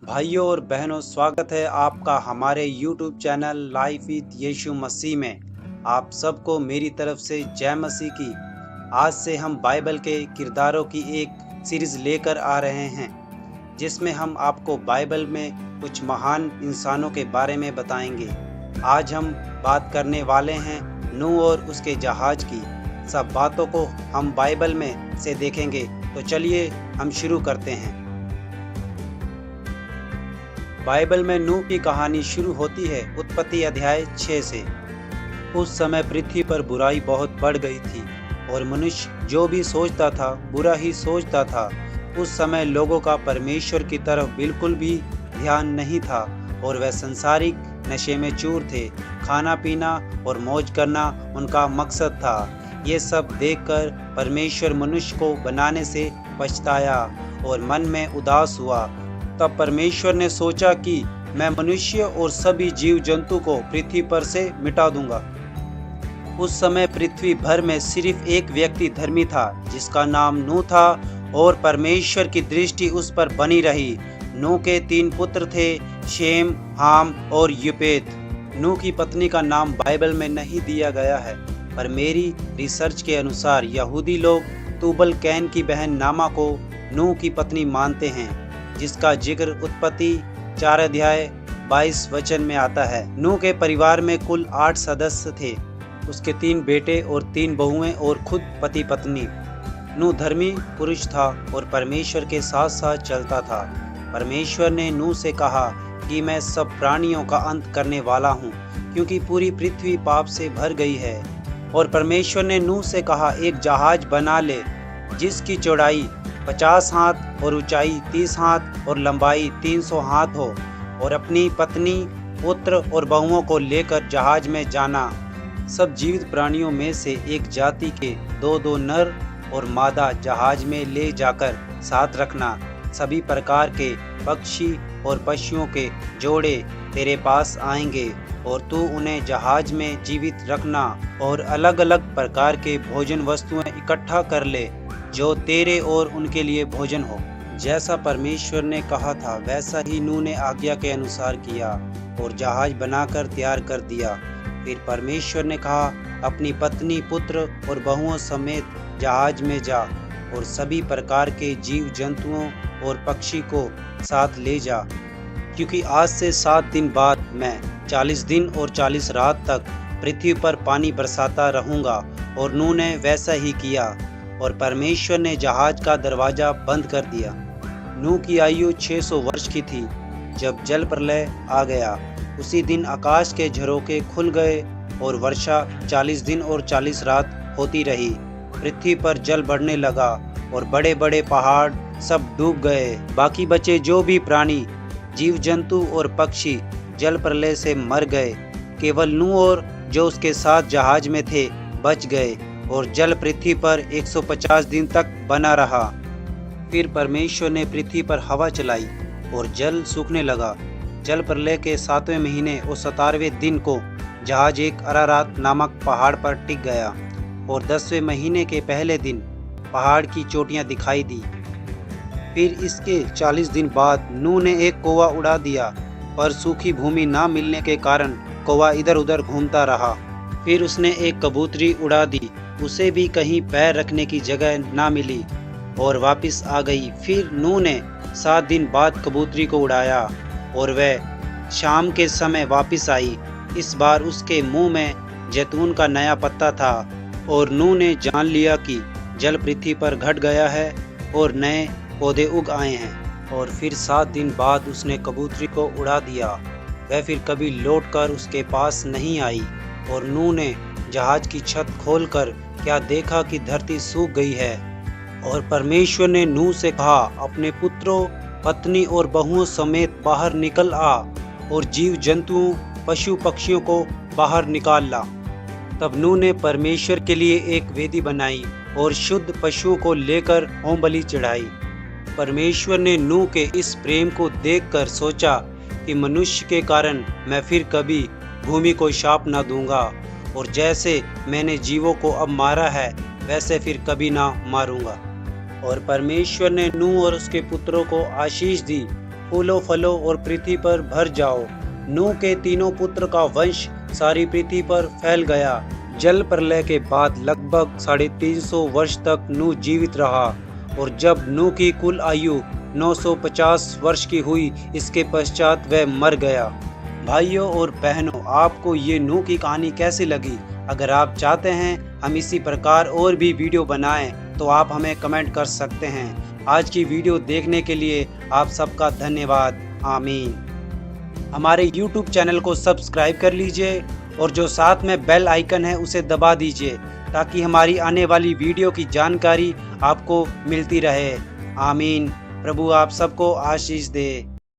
भाइयों और बहनों, स्वागत है आपका हमारे YouTube चैनल लाइफ विद यीशु मसीह में। आप सबको मेरी तरफ से जय मसीह की। आज से हम बाइबल के किरदारों की एक सीरीज़ लेकर आ रहे हैं, जिसमें हम आपको बाइबल में कुछ महान इंसानों के बारे में बताएंगे। आज हम बात करने वाले हैं नूह और उसके जहाज की। सब बातों को हम बाइबल में से देखेंगे। तो चलिए हम शुरू करते हैं। बाइबल में नूह की कहानी शुरू होती है उत्पत्ति अध्याय 6 से। उस समय पृथ्वी पर बुराई बहुत बढ़ गई थी और मनुष्य जो भी सोचता था बुरा ही सोचता था। उस समय लोगों का परमेश्वर की तरफ बिल्कुल भी ध्यान नहीं था और वह संसारिक नशे में चूर थे। खाना पीना और मौज करना उनका मकसद था। ये सब देखकर परमेश्वर मनुष्य को बनाने से पछताया और मन में उदास हुआ। तब परमेश्वर ने सोचा कि मैं मनुष्य और सभी जीव जंतु को पृथ्वी पर से मिटा दूंगा। उस समय पृथ्वी भर में सिर्फ एक व्यक्ति धर्मी था, जिसका नाम नूह था, और परमेश्वर की दृष्टि उस पर बनी रही। नूह के 3 पुत्र थे, शेम, हाम और यपेत। नूह की पत्नी का नाम बाइबल में नहीं दिया गया है, पर मेरी रिसर्च के अनुसार यहूदी लोग तुबल कैन की बहन नामा को नूह की पत्नी मानते हैं, जिसका जिक्र उत्पत्ति 4 अध्याय 22 वचन में आता है। नूह के परिवार में कुल 8 सदस्य थे, उसके 3 बेटे और 3 बहुएं और खुद पति पत्नी। नूह धर्मी पुरुष था और परमेश्वर के साथ साथ चलता था। परमेश्वर ने नूह से कहा कि मैं सब प्राणियों का अंत करने वाला हूँ, क्योंकि पूरी पृथ्वी पाप से भर गई है। और परमेश्वर ने नूह से कहा, एक जहाज बना ले जिसकी चौड़ाई 50 हाथ और ऊंचाई 30 हाथ और लंबाई 300 हाथ हो, और अपनी पत्नी, पुत्र और बहुओं को लेकर जहाज में जाना। सब जीवित प्राणियों में से एक जाति के 2-2 नर और मादा जहाज में ले जाकर साथ रखना। सभी प्रकार के पक्षी और पशुओं के जोड़े तेरे पास आएंगे और तू उन्हें जहाज में जीवित रखना, और अलग अलग प्रकार के भोजन वस्तुएं इकट्ठा कर ले जो तेरे और उनके लिए भोजन हो। जैसा परमेश्वर ने कहा था वैसा ही नूह ने आज्ञा के अनुसार किया और जहाज बनाकर तैयार कर दिया। फिर परमेश्वर ने कहा, अपनी पत्नी, पुत्र और बहुओं समेत जहाज में जा और सभी प्रकार के जीव जंतुओं और पक्षी को साथ ले जा, क्योंकि आज से 7 दिन बाद मैं 40 दिन और 40 रात तक पृथ्वी पर पानी बरसाता रहूंगा। और नूह ने वैसा ही किया और परमेश्वर ने जहाज का दरवाजा बंद कर दिया। नूह की आयु 600 वर्ष की थी जब जल प्रलय आ गया। उसी दिन आकाश के झरोखे खुल गए और वर्षा 40 दिन और 40 रात होती रही। पृथ्वी पर जल बढ़ने लगा और बड़े बड़े पहाड़ सब डूब गए। बाकी बचे जो भी प्राणी, जीव जंतु और पक्षी जल प्रलय से मर गए। केवल नूह और जो उसके साथ जहाज में थे बच गए, और जल पृथ्वी पर 150 दिन तक बना रहा। फिर परमेश्वर ने पृथ्वी पर हवा चलाई और जल सूखने लगा। जल प्रलय के 7वें महीने और 17वें दिन को जहाज एक अरारात नामक पहाड़ पर टिक गया, और 10वें महीने के पहले दिन पहाड़ की चोटियां दिखाई दी। फिर इसके 40 दिन बाद नूह ने एक कौवा उड़ा दिया, पर सूखी भूमि ना मिलने के कारण कौवा इधर उधर घूमता रहा। फिर उसने एक कबूतरी उड़ा दी, उसे भी कहीं पैर रखने की जगह ना मिली और वापस आ गई। फिर नूह ने 7 दिन बाद कबूतरी को उड़ाया और वह शाम के समय वापस आई। इस बार उसके मुंह में जैतून का नया पत्ता था, और नूह ने जान लिया कि जल पृथ्वी पर घट गया है और नए पौधे उग आए हैं। और फिर 7 दिन बाद उसने कबूतरी को उड़ा दिया। वह फिर कभी लौटकर उसके पास नहीं आई। और नूह ने जहाज की छत खोलकर क्या देखा कि धरती सूख गई है। और परमेश्वर ने नूह से कहा, अपने पुत्रों, पत्नी और बहुओं समेत बाहर निकल आ और जीव जंतुओं, पशु पक्षियों को बाहर निकाल ला। तब नूह ने परमेश्वर के लिए एक वेदी बनाई और शुद्ध पशुओं को लेकर होम बलि चढ़ाई। परमेश्वर ने नूह के इस प्रेम को देखकर सोचा कि मनुष्य के कारण मैं फिर कभी भूमि को शाप न दूंगा, और जैसे मैंने जीवों को अब मारा है वैसे फिर कभी ना मारूंगा। और परमेश्वर ने नूह और उसके पुत्रों को आशीष दी फूलों फलों और पृथ्वी पर भर जाओ। नूह के तीनों पुत्र का वंश सारी पृथ्वी पर फैल गया। जल प्रलय के बाद लगभग 350 वर्ष तक नूह जीवित रहा और जब नूह की कुल आयु 950 वर्ष की हुई, इसके पश्चात वह मर गया। भाइयों और बहनों, आपको ये नूह की कहानी कैसी लगी? अगर आप चाहते हैं हम इसी प्रकार और भी वीडियो बनाएं तो आप हमें कमेंट कर सकते हैं। आज की वीडियो देखने के लिए आप सबका धन्यवाद। आमीन। हमारे YouTube चैनल को सब्सक्राइब कर लीजिए और जो साथ में बेल आइकन है उसे दबा दीजिए ताकि हमारी आने वाली वीडियो की जानकारी आपको मिलती रहे। आमीन। प्रभु आप सबको आशीष दे।